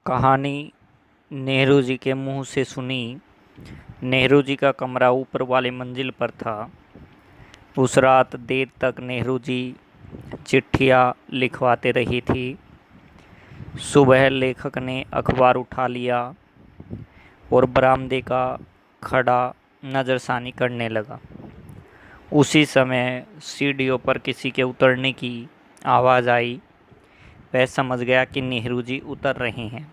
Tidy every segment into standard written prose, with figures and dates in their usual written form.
कहानी नेहरू जी के मुंह से सुनी। नेहरू जी का कमरा ऊपर वाली मंजिल पर था। उस रात देर तक नेहरू जी चिट्ठियाँ लिखवाते रही थी। सुबह लेखक ने अखबार उठा लिया और बरामदे का खड़ा नज़रसानी करने लगा। उसी समय सीढ़ियों पर किसी के उतरने की आवाज़ आई। वह समझ गया कि नेहरू जी उतर रहे हैं।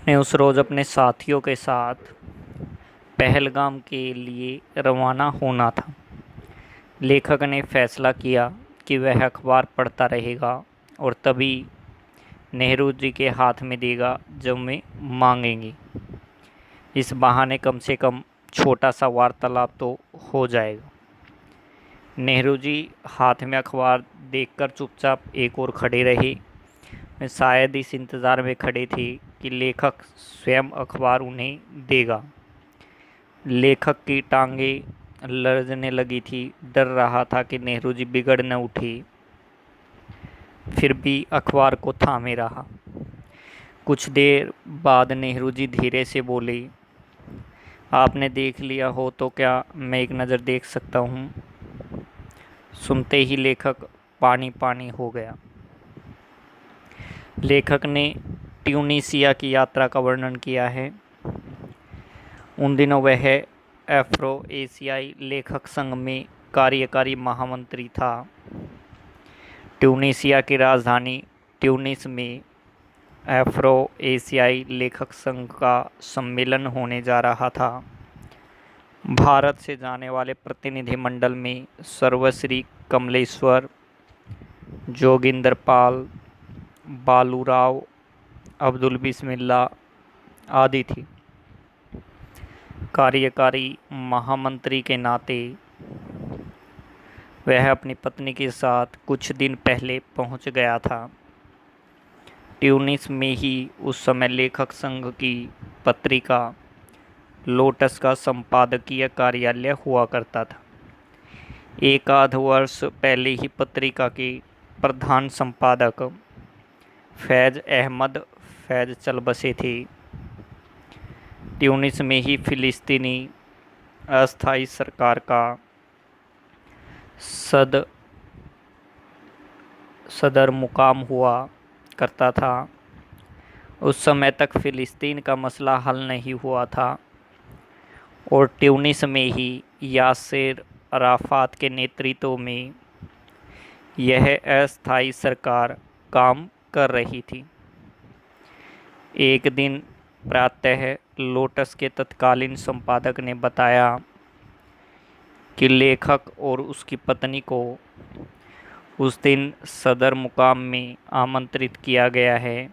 ने उस रोज़ अपने साथियों के साथ पहलगाम के लिए रवाना होना था। लेखक ने फैसला किया कि वह अखबार पढ़ता रहेगा और तभी नेहरू जी के हाथ में देगा जब वे मांगेंगे। इस बहाने कम से कम छोटा सा वार्तालाप तो हो जाएगा। नेहरू जी हाथ में अखबार देखकर चुपचाप एक ओर खड़े रहे। वे शायद इस इंतज़ार में खड़े थे कि लेखक स्वयं अखबार उन्हें देगा। लेखक की टांगें लरजने लगी थी। डर रहा था कि नेहरू जी बिगड़ न उठे। फिर भी अखबार को थामे रहा। कुछ देर बाद नेहरू जी धीरे से बोले, आपने देख लिया हो तो क्या मैं एक नज़र देख सकता हूँ? सुनते ही लेखक पानी पानी हो गया। लेखक ने ट्यूनीसिया की यात्रा का वर्णन किया है। उन दिनों वह अफ्रो एशियाई लेखक संघ में कार्यकारी महामंत्री था। ट्यूनीसिया की राजधानी ट्यूनिस में अफ्रो एशियाई लेखक संघ का सम्मेलन होने जा रहा था। भारत से जाने वाले प्रतिनिधिमंडल में सर्वश्री कमलेश्वर, जोगिंदर पाल, बालूराव, अब्दुल बिस्मिल्ला आदि थी। कार्यकारी महामंत्री के नाते वह अपनी पत्नी के साथ कुछ दिन पहले पहुंच गया था। ट्यूनिस में ही उस समय लेखक संघ की पत्रिका लोटस का संपादकीय कार्यालय हुआ करता था। एक आध वर्ष पहले ही पत्रिका के प्रधान संपादक फैज़ अहमद फैज़ चल बसे थे। ट्यूनिस में ही फिलिस्तीनी अस्थायी सरकार का सदर मुकाम हुआ करता था। उस समय तक फिलिस्तीन का मसला हल नहीं हुआ था और ट्यूनिस में ही यासिर अराफात के नेतृत्व में यह अस्थायी सरकार काम कर रही थी। एक दिन प्रातः लोटस के तत्कालीन संपादक ने बताया कि लेखक और उसकी पत्नी को उस दिन सदर मुकाम में आमंत्रित किया गया है।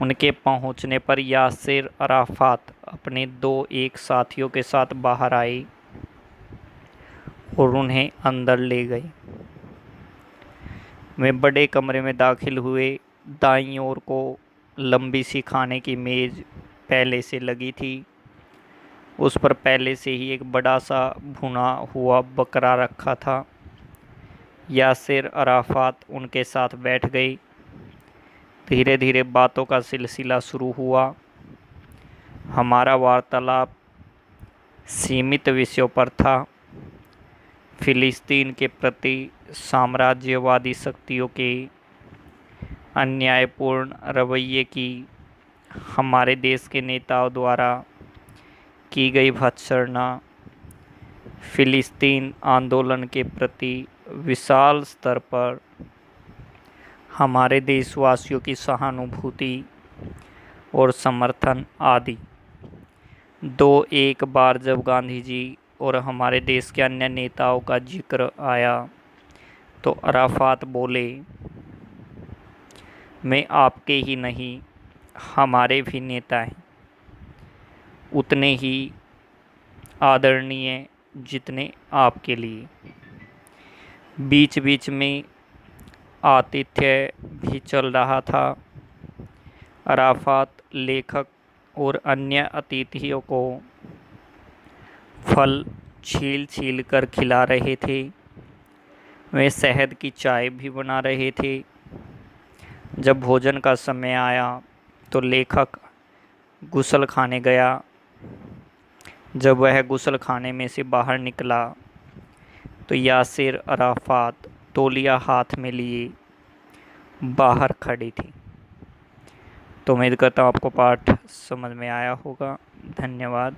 उनके पहुंचने पर यासिर अराफात अपने एक साथियों के साथ बाहर आए और उन्हें अंदर ले गए। वे बड़े कमरे में दाखिल हुए। दाईं ओर को लंबी सी खाने की मेज़ पहले से लगी थी। उस पर पहले से ही एक बड़ा सा भुना हुआ बकरा रखा था। यासिर अराफात उनके साथ बैठ गई। धीरे धीरे बातों का सिलसिला शुरू हुआ। हमारा वार्तालाप सीमित विषयों पर था। फिलिस्तीन के प्रति साम्राज्यवादी शक्तियों के अन्यायपूर्ण रवैये की हमारे देश के नेताओं द्वारा की गई भर्त्सना, फिलिस्तीन आंदोलन के प्रति विशाल स्तर पर हमारे देशवासियों की सहानुभूति और समर्थन आदि। एक बार जब गांधी जी और हमारे देश के अन्य नेताओं का जिक्र आया तो अराफात बोले, मैं आपके ही नहीं हमारे भी नेता हैं, उतने ही आदरणीय जितने आपके लिए। बीच बीच में आतिथ्य भी चल रहा था। अराफात लेखक और अन्य अतिथियों को फल छील छील कर खिला रहे थे। वे शहद की चाय भी बना रहे थे। जब भोजन का समय आया तो लेखक गुसल खाने गया। जब वह गुसल खाने में से बाहर निकला तो यासिर अराफात तौलिया हाथ में लिए बाहर खड़ी थी। तो उम्मीद करता हूँ आपको पाठ समझ में आया होगा। धन्यवाद।